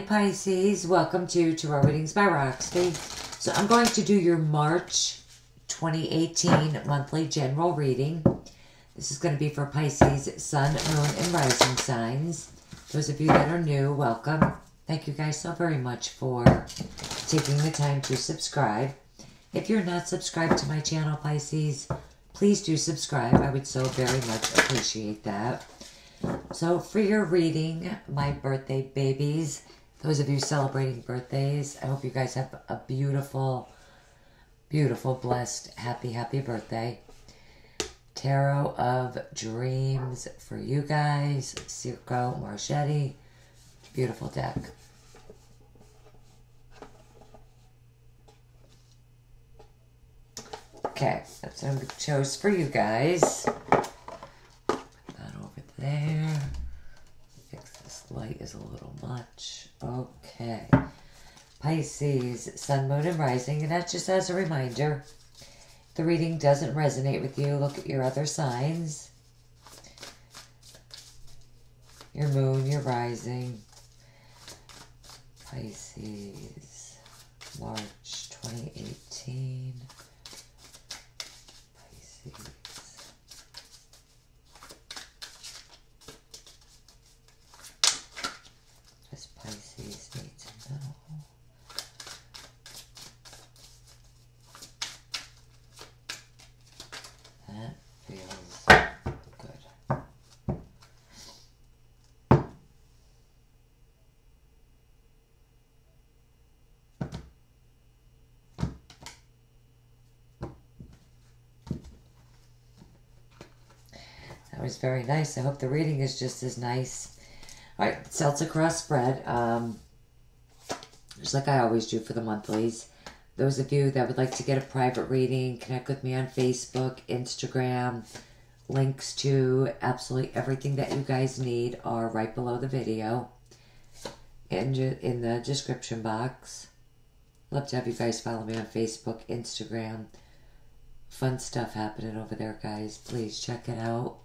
Pisces, welcome to Tarot Readings by Roxby. So I'm going to do your March 2018 monthly general reading. This is going to be for Pisces, Sun, Moon, and Rising signs. Those of you that are new, welcome. Thank you guys so very much for taking the time to subscribe. If you're not subscribed to my channel, Pisces, please do subscribe. I would so very much appreciate that. So for your reading, my birthday babies, those of you celebrating birthdays, I hope you guys have a beautiful, beautiful, blessed, happy birthday. Tarot of Dreams for you guys, Circo Marchetti. Beautiful deck. Okay, that's what I chose for you guys. There. Fix this light is a little much. Okay. Pisces, Sun, Moon, and Rising. And that's just as a reminder. If the reading doesn't resonate with you, look at your other signs. Your Moon, your Rising. Pisces, March 2018. Pisces. Pisces need to know. That feels good. That was very nice. I hope the reading is just as nice. Alright, Celtic cross spread, just like I always do for the monthlies. Those of you that would like to get a private reading, connect with me on Facebook, Instagram. Links to absolutely everything that you guys need are right below the video in the description box. Love to have you guys follow me on Facebook, Instagram. Fun stuff happening over there, guys. Please check it out.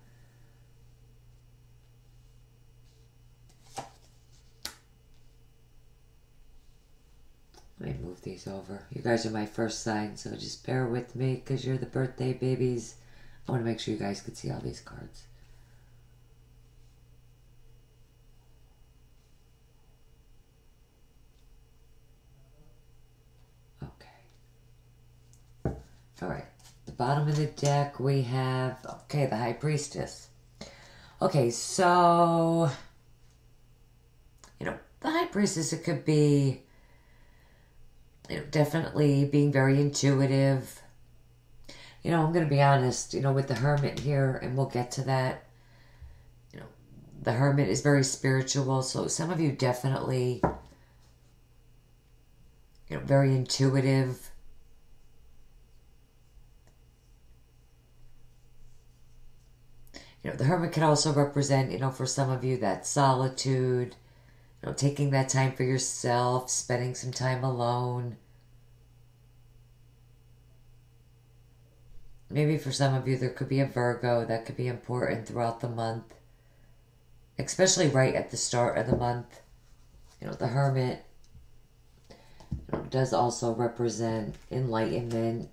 Let me move these over. You guys are my first sign, so just bear with me because you're the birthday babies. I want to make sure you guys can see all these cards. Okay. Alright. The bottom of the deck we have, okay, the High Priestess. Okay, so, the High Priestess, it could be, definitely being very intuitive. I'm going to be honest, with the Hermit here, and we'll get to that. The Hermit is very spiritual, so some of you definitely, very intuitive. The Hermit can also represent, for some of you, that solitude, taking that time for yourself, spending some time alone. Maybe for some of you, there could be a Virgo that could be important throughout the month, especially right at the start of the month. The Hermit does also represent enlightenment.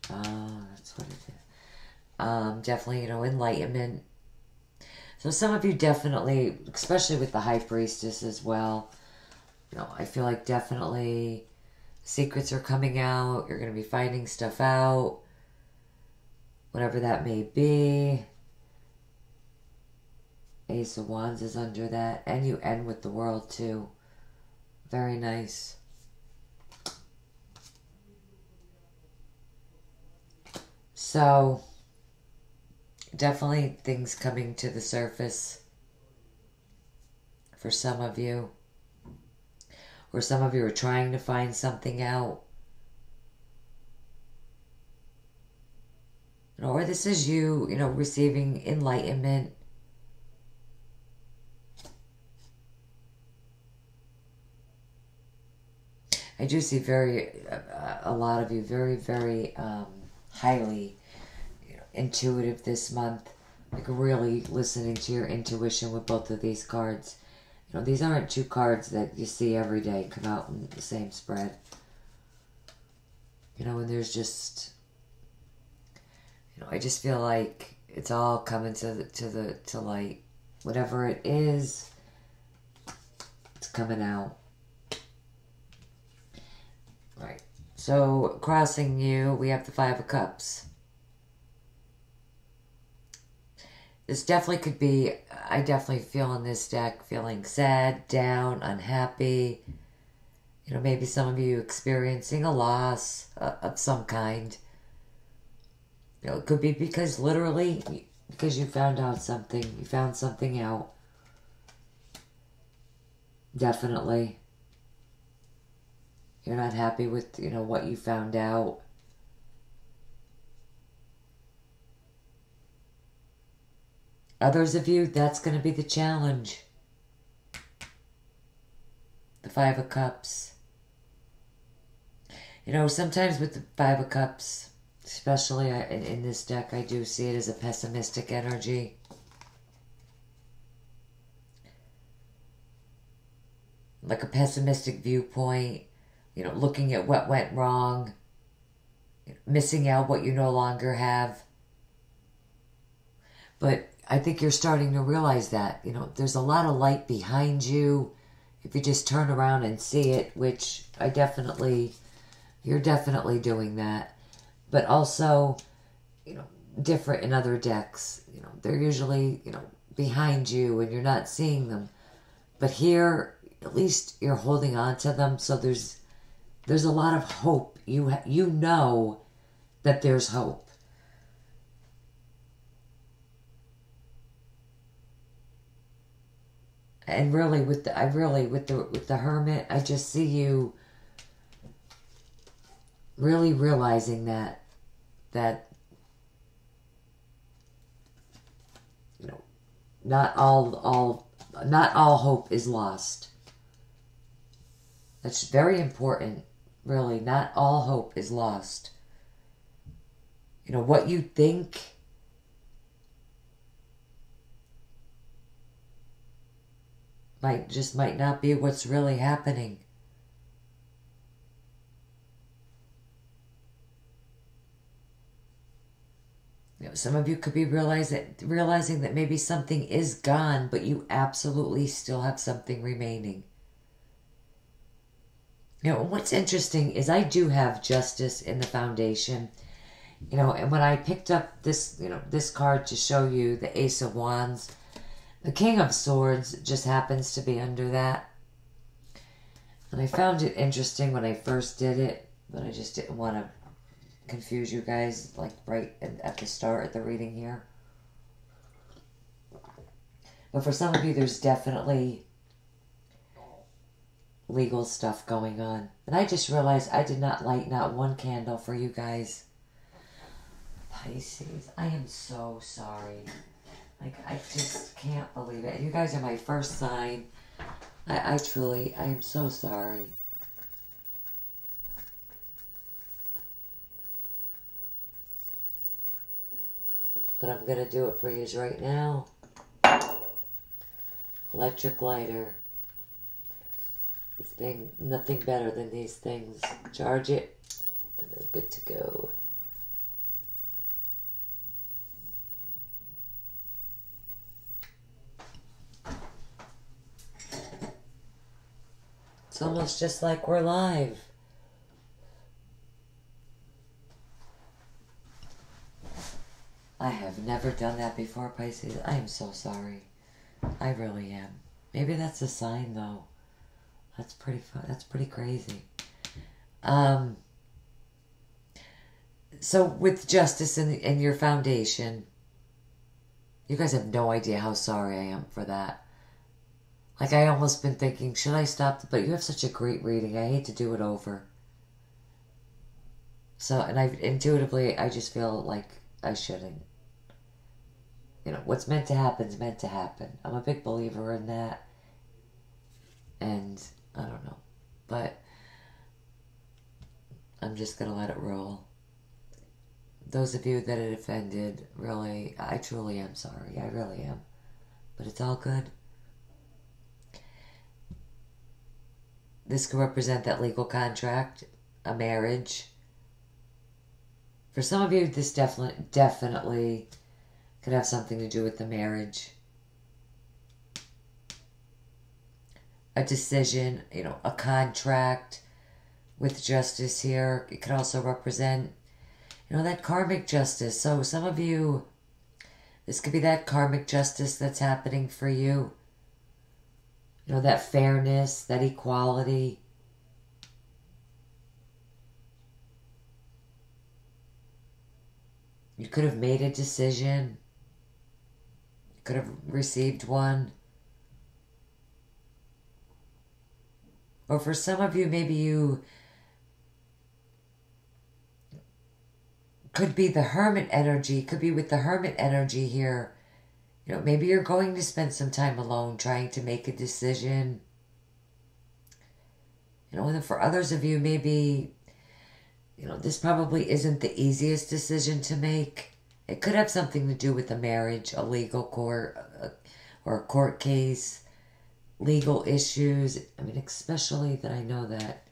That's what it is. Definitely, enlightenment. So some of you definitely, especially with the High Priestess as well, I feel like definitely secrets are coming out. You're going to be finding stuff out, whatever that may be. Ace of Wands is under that. And you end with the World too. Very nice. So, definitely things coming to the surface for some of you. Or some of you are trying to find something out. Or this is you, receiving enlightenment. I do see a lot of you very, very highly intuitive this month. Like really listening to your intuition with both of these cards. You know, these aren't two cards that you see every day come out in the same spread. You know, and there's just, you know, I just feel like it's all coming to light. Whatever it is, it's coming out. Right. So crossing you, we have the Five of Cups. This definitely could be, I definitely feel in this deck, feeling sad, down, unhappy. You know, maybe some of you experiencing a loss of some kind. You know, it could be because literally, because you found out something. You found something out. Definitely. You're not happy with, you know, what you found out. Others of you, that's going to be the challenge. The Five of Cups. You know, sometimes with the Five of Cups, especially in this deck, I do see it as a pessimistic energy. Like a pessimistic viewpoint. You know, looking at what went wrong. Missing out what you no longer have. But I think you're starting to realize that, you know, there's a lot of light behind you if you just turn around and see it, which you're definitely doing that. But also, you know, different in other decks. You know, they're usually, you know, behind you and you're not seeing them. But here, at least you're holding on to them, so there's a lot of hope. You know that there's hope. And really, with the Hermit, I just see you really realizing that you know, not all hope is lost. That's very important. Really, not all hope is lost. You know, what you think might not be what's really happening. You know, some of you could be realizing that maybe something is gone, but you absolutely still have something remaining. You know, what's interesting is I do have Justice in the foundation. You know, and when I picked up this, you know, this card to show you the Ace of Wands, the King of Swords just happens to be under that. And I found it interesting when I first did it, but I just didn't want to confuse you guys, like right at the start of the reading here. But for some of you, there's definitely legal stuff going on. And I just realized I did not light not one candle for you guys. Pisces, I am so sorry. Like, I just can't believe it. You guys are my first sign. I am so sorry. But I'm going to do it for you right now. Electric lighter. It's been nothing better than these things. Charge it, and they're good to go. It's almost just like we're live. I have never done that before, Pisces. I am so sorry. I really am. Maybe that's a sign, though. That's pretty fun. That's pretty crazy. So with Justice in your foundation, you guys have no idea how sorry I am for that. Like, I almost been thinking, should I stop? But you have such a great reading. I hate to do it over. So, and intuitively, I just feel like I shouldn't. You know, what's meant to happen is meant to happen. I'm a big believer in that. And, I don't know. But, I'm just going to let it roll. Those of you that it offended, really, I truly am sorry. I really am. But it's all good. This could represent that legal contract, a marriage. For some of you, this definitely could have something to do with the marriage. A decision, you know, a contract with justice here. It could also represent, you know, that karmic justice. So some of you, this could be that karmic justice that's happening for you. You know, that fairness, that equality. You could have made a decision. You could have received one. Or for some of you, maybe you could be the hermit energy, could be with the hermit energy here. You know, maybe you're going to spend some time alone trying to make a decision. You know, and for others of you, maybe, you know, this probably isn't the easiest decision to make. It could have something to do with a marriage, a legal court, or a court case, legal issues. I mean, especially that I know that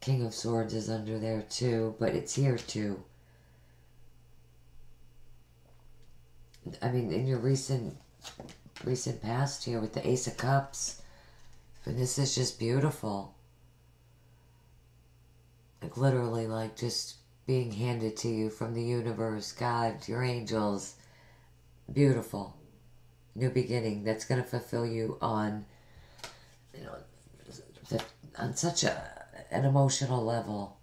King of Swords is under there too, but it's here too. I mean, in your recent past here with the Ace of Cups, and this is just beautiful. Like literally, like just being handed to you from the universe, God, your angels. Beautiful. New beginning that's going to fulfill you on, you know, on such an emotional level.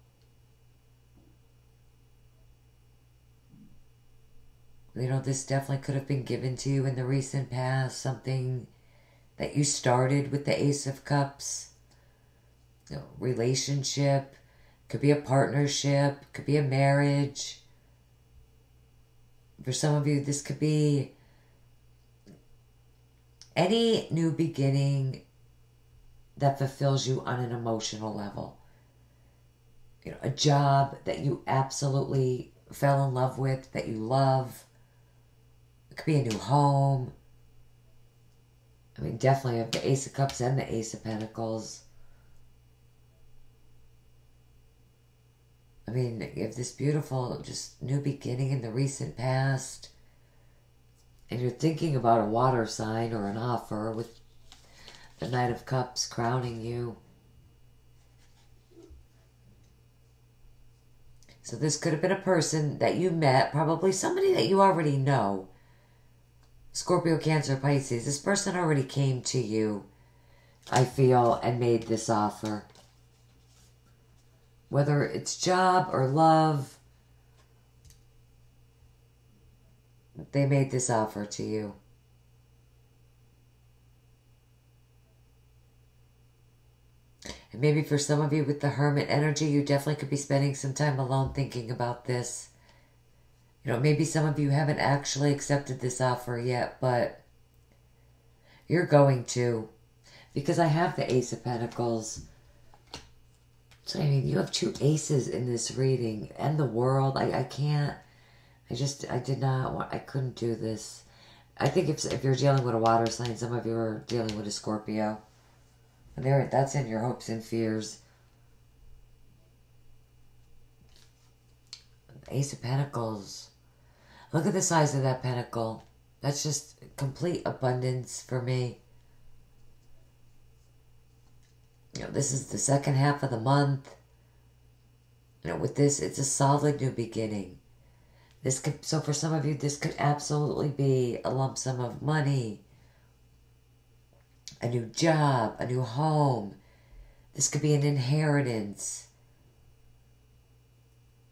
You know, this definitely could have been given to you in the recent past. Something that you started with the Ace of Cups. You know, relationship. Could be a partnership. Could be a marriage. For some of you, this could be any new beginning that fulfills you on an emotional level. You know, a job that you absolutely fell in love with, that you love. It could be a new home. I mean, definitely have the Ace of Cups and the Ace of Pentacles. I mean, you have this beautiful, just new beginning in the recent past. And you're thinking about a water sign or an offer with the Knight of Cups crowning you. So this could have been a person that you met, probably somebody that you already know. Scorpio, Cancer, Pisces. This person already came to you, I feel, and made this offer. Whether it's job or love, they made this offer to you. And maybe for some of you with the Hermit energy, you definitely could be spending some time alone thinking about this. You know, maybe some of you haven't actually accepted this offer yet, but you're going to. Because I have the Ace of Pentacles. So, I mean, you have two aces in this reading. And the World. I can't. I did not want, I couldn't do this. I think if you're dealing with a water sign, some of you are dealing with a Scorpio. And that's in your hopes and fears. Ace of Pentacles. Look at the size of that pentacle. That's just complete abundance for me. You know, this is the second half of the month. You know, with this, it's a solid new beginning. So for some of you, this could absolutely be a lump sum of money, a new job, a new home. This could be an inheritance.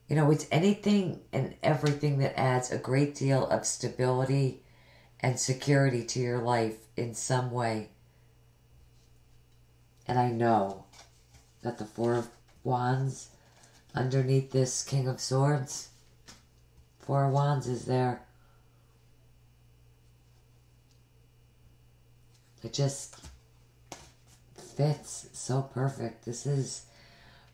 You know, it's anything and everything that adds a great deal of stability and security to your life in some way. And I know that the Four of Wands underneath this King of Swords, Four of Wands is there. It just fits so perfect. This is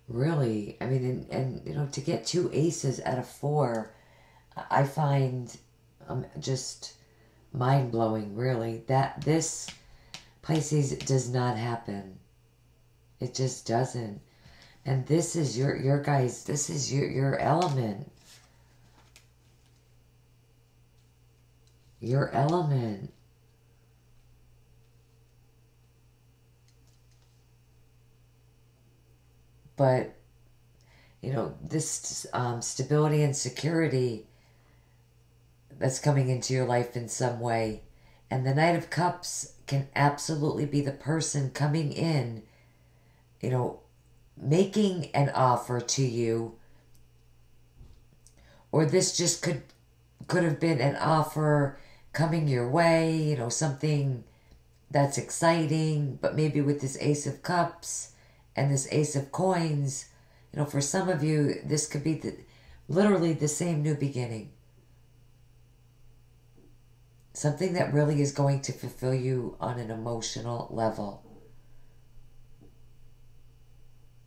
really, I mean, and you know, to get two aces out of four, I find just mind-blowing, really, that this Pisces does not happen. It just doesn't. And this is your guys, this is your element. Your element. But, you know, this stability and security that's coming into your life in some way. And the Knight of Cups can absolutely be the person coming in, you know, making an offer to you. Or this just could have been an offer coming your way, you know, something that's exciting, but maybe with this Ace of Cups and this Ace of Coins, you know, for some of you, this could be literally the same new beginning. Something that really is going to fulfill you on an emotional level.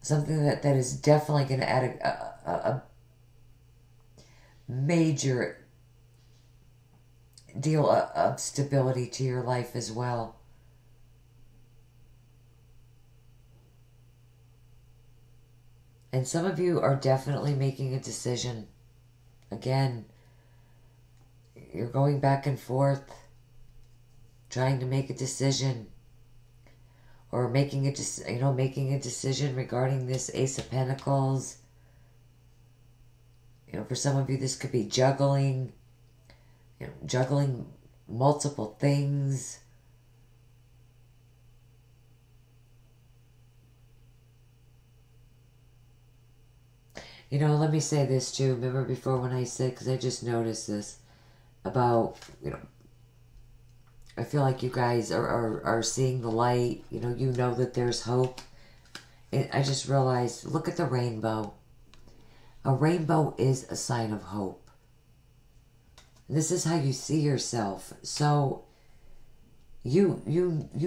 Something that is definitely going to add a major deal of stability to your life as well. And some of you are definitely making a decision. Again, you're going back and forth, trying to make a decision, or making a decision regarding this Ace of Pentacles. You know, for some of you, this could be juggling. You know, juggling multiple things. You know, let me say this too. Remember before when I said, because I just noticed this, about, you know, I feel like you guys are seeing the light. You know that there's hope. And I just realized, look at the rainbow. A rainbow is a sign of hope. This is how you see yourself. So you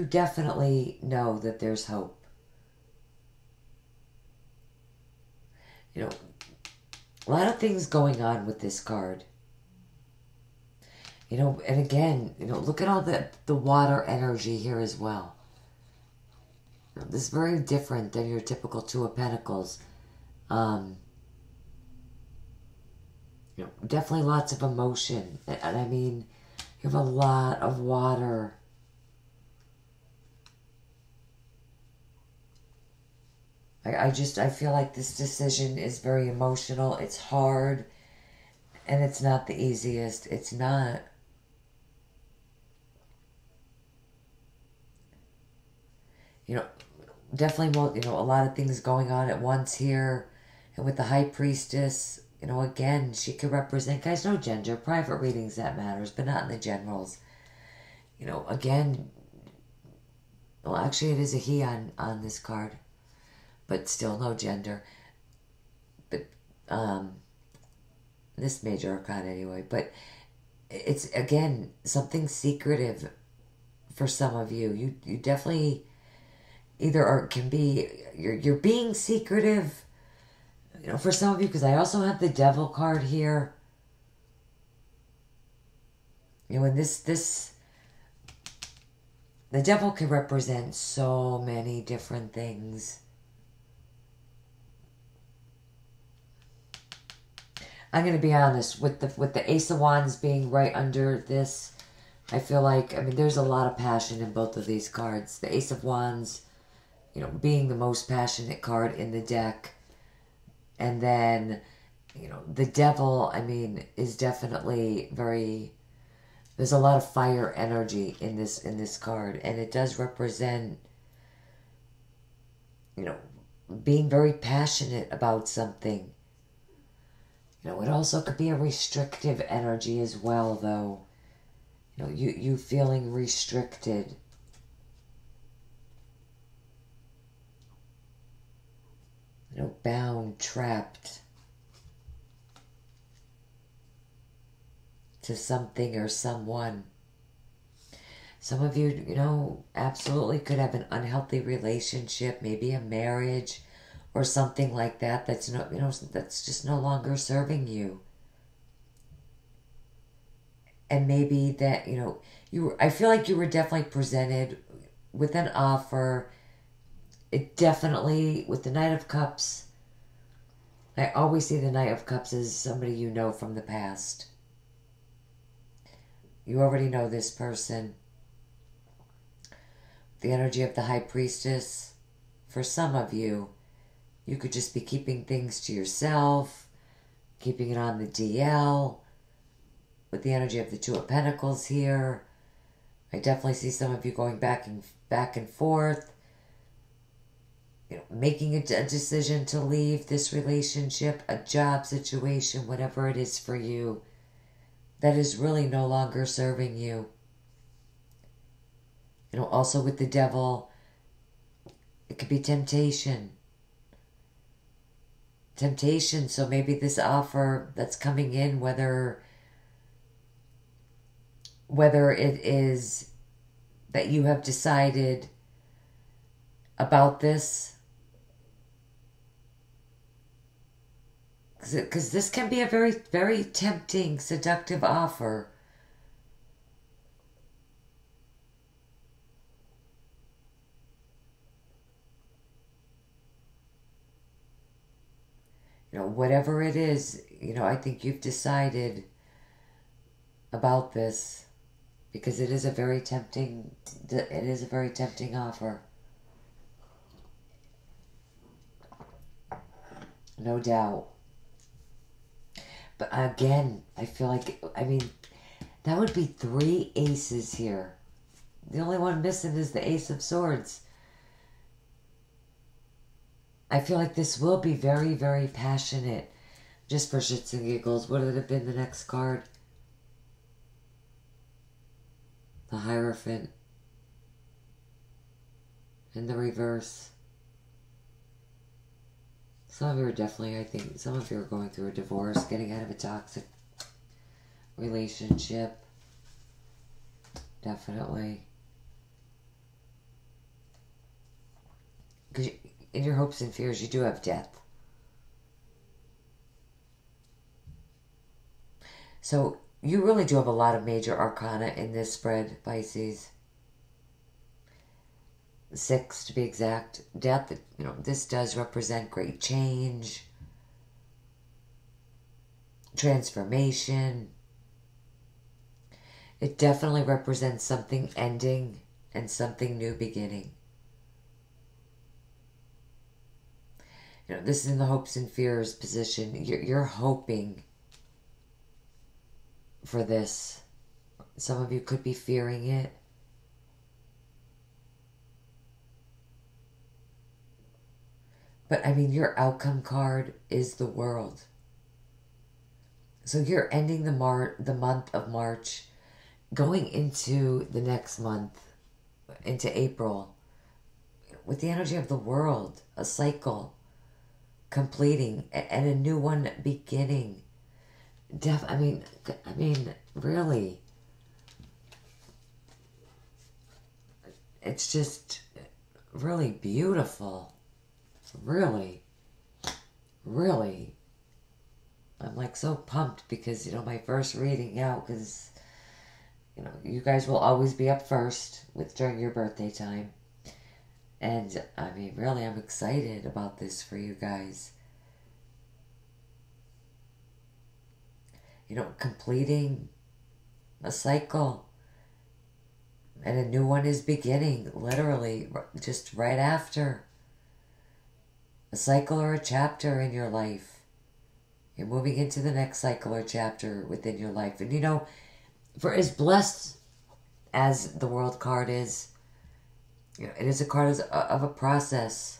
definitely know that there's hope. You know, a lot of things going on with this card. You know, and again, you know, look at all the water energy here as well. You know, this is very different than your typical Two of Pentacles. You know, definitely lots of emotion. And I mean, you have a lot of water. I feel like this decision is very emotional. It's hard. And it's not the easiest. It's not. You know, definitely, you know, a lot of things going on at once here. And with the High Priestess, you know, again, she could represent, guys, no gender, private readings that matters, but not in the generals. You know, again, well, actually it is a he on this card, but still no gender. But, this major arcana anyway, but it's, again, something secretive for some of you. You definitely either can be, you're being secretive, you know, for some of you, because I also have the Devil card here. You know, and the Devil can represent so many different things. I'm going to be honest, with the Ace of Wands being right under this, I feel like, I mean, there's a lot of passion in both of these cards. The Ace of Wands, you know, being the most passionate card in the deck. And then, you know, the Devil, I mean, is definitely very, there's a lot of fire energy in this card. And it does represent, you know, being very passionate about something. You know, it also could be a restrictive energy as well, though. You know, you feeling restricted. You know, bound, trapped to something or someone. Some of you, you know, absolutely could have an unhealthy relationship, maybe a marriage or something like that that's no, you know, that's just no longer serving you. And maybe that, I feel like you were definitely presented with an offer. It definitely, with the Knight of Cups, I always see the Knight of Cups as somebody you know from the past. You already know this person. The energy of the High Priestess, for some of you, you could just be keeping things to yourself, keeping it on the DL. With the energy of the Two of Pentacles here, I definitely see some of you going back and forth, making a decision to leave this relationship, a job situation, whatever it is for you, that is really no longer serving you. Also with the Devil, it could be temptation. Temptation, so maybe this offer that's coming in, whether it is that you have decided about this, because this can be a very, very tempting, seductive offer. Whatever it is, I think you've decided about this, because it is a very tempting offer. No doubt. But again, I feel like, that would be 3 aces here. The only one missing is the Ace of Swords. I feel like this will be very, very passionate. Just for shits and giggles, would it have been the next card? The Hierophant. In the reverse. Some of you are definitely, I think, some of you are going through a divorce, getting out of a toxic relationship. Definitely. Because in your hopes and fears, you do have death. So you really do have a lot of major arcana in this spread, Pisces. 6 to be exact. Death, this does represent great change, transformation. It definitely represents something ending and something new beginning. This is in the hopes and fears position. You're hoping for this. Some of you could be fearing it. But your outcome card is the World. So you're ending the month of March, going into the next month, into April, with the energy of the World, a cycle completing and a new one beginning. Really. It's just really beautiful. Really. Really. I'm like so pumped because, my first reading out, because, you guys will always be up first during your birthday time. And, really, I'm excited about this for you guys. Completing a cycle. And a new one is beginning, literally, just right after. A cycle or a chapter in your life. You're moving into the next cycle or chapter within your life. And, for as blessed as the World card is, it is a card of a process.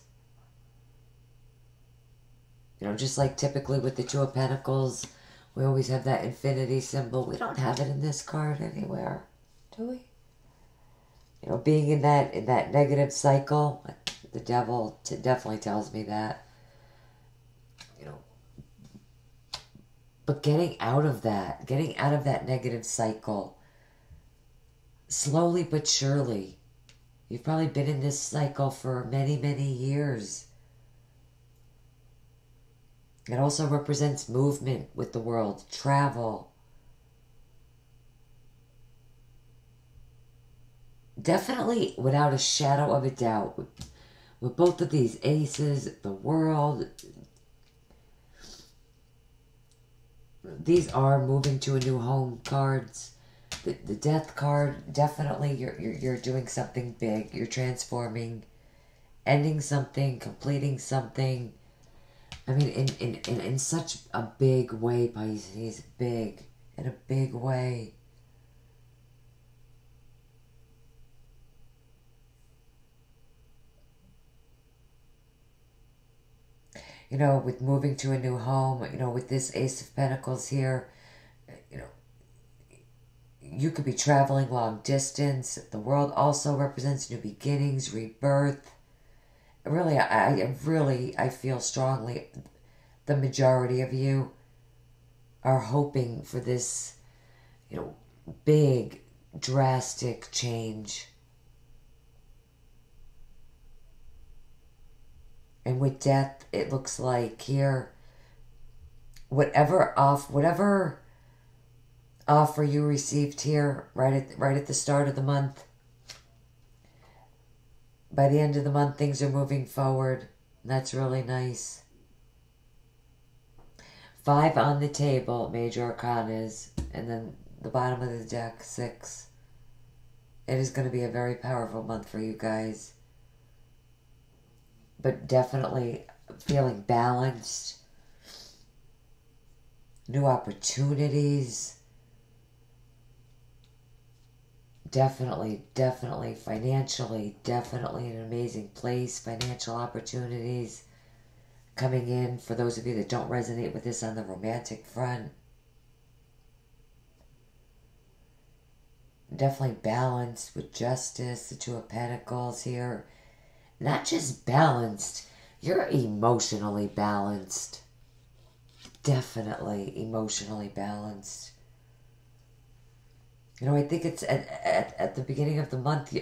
Just like typically with the Two of Pentacles, we always have that infinity symbol. We don't have it in this card anywhere, do we? Being in that negative cycle, the Devil definitely tells me that. But getting out of that negative cycle, slowly but surely. You've probably been in this cycle for many, many years. It also represents movement with the World, travel. definitely, without a shadow of a doubt, with both of these aces, the world, these are moving to a new home cards. The death card, definitely you're doing something big. You're transforming, ending something, completing something. I mean, in such a big way, Pisces. Big. In a big way. You know, with moving to a new home, you know, with this Ace of Pentacles here, you know, you could be traveling long distance. The world also represents new beginnings, rebirth. Really, I feel strongly the majority of you are hoping for this, you know, big, drastic change. And with death, it looks like here, whatever offer you received here right at the start of the month, by the end of the month, things are moving forward. That's really nice. 5 on the table, major arcanas, and then the bottom of the deck, 6. It is going to be a very powerful month for you guys. But definitely feeling balanced. New opportunities. Definitely financially, definitely an amazing place. Financial opportunities coming in for those of you that don't resonate with this on the romantic front. Definitely balanced with justice, the 2 of Pentacles here. Not just balanced, you're emotionally balanced. Definitely emotionally balanced. You know, I think it's at the beginning of the month,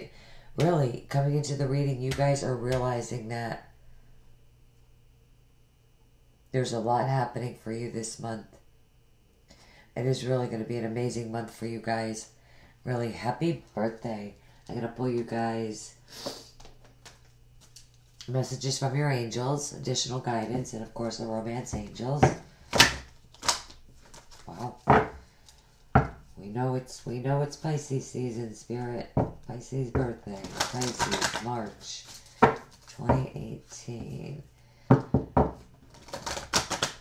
really, coming into the reading, you guys are realizing that there's a lot happening for you this month. It is really going to be an amazing month for you guys. Really, happy birthday. I'm going to pull you guys messages from your angels, additional guidance, and of course the romance angels. Wow. We know it's Pisces season, Spirit. Pisces birthday. Pisces, March 2018.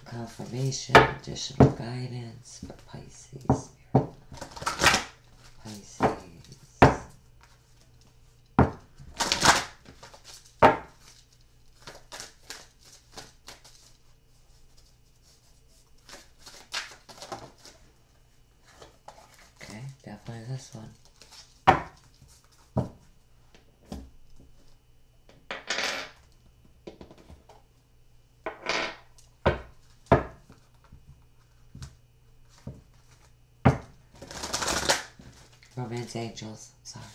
Confirmation, additional guidance for Pisces, Spirit. Pisces. Okay, definitely this one. Romance angels, sorry.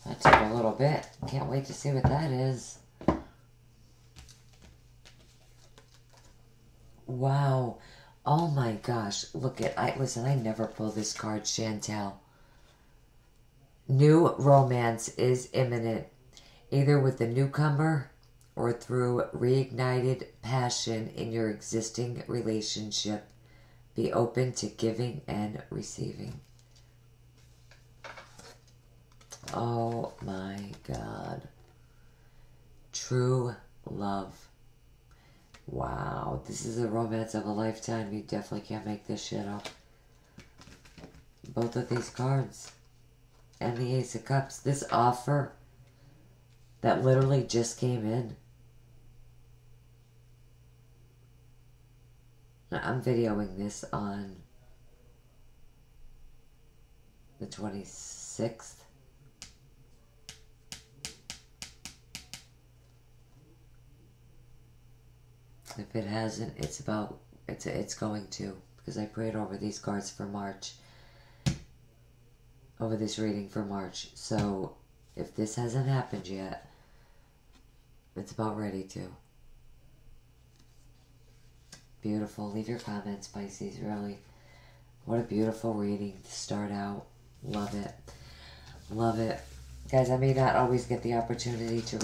That took a little bit. Can't wait to see what that is. Wow. Oh my gosh. Look at, listen, I never pull this card, Chantel. New romance is imminent, either with the newcomer or through reignited passion in your existing relationship. Be open to giving and receiving. Oh my God. True love. Wow. This is a romance of a lifetime. You definitely can't make this shit up. Both of these cards. And the Ace of Cups. This offer that literally just came in. Now, I'm videoing this on the 26th. If it hasn't, it's going to, because I prayed over these cards for March. Over this reading for March. So if this hasn't happened yet, it's about ready to. Beautiful. Leave your comments, Pisces, really. What a beautiful reading to start out. Love it. Love it. Guys, I may not always get the opportunity to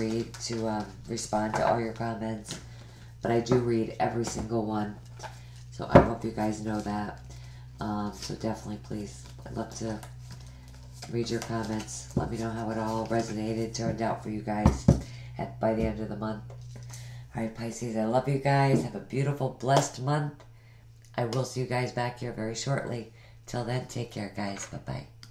respond to all your comments, but I do read every single one. So I hope you guys know that. So definitely, please, I'd love to read your comments. Let me know how it all resonated, turned out for you guys by the end of the month. Alright, Pisces, I love you guys. Have a beautiful, blessed month. I will see you guys back here very shortly. Till then, take care, guys. Bye-bye.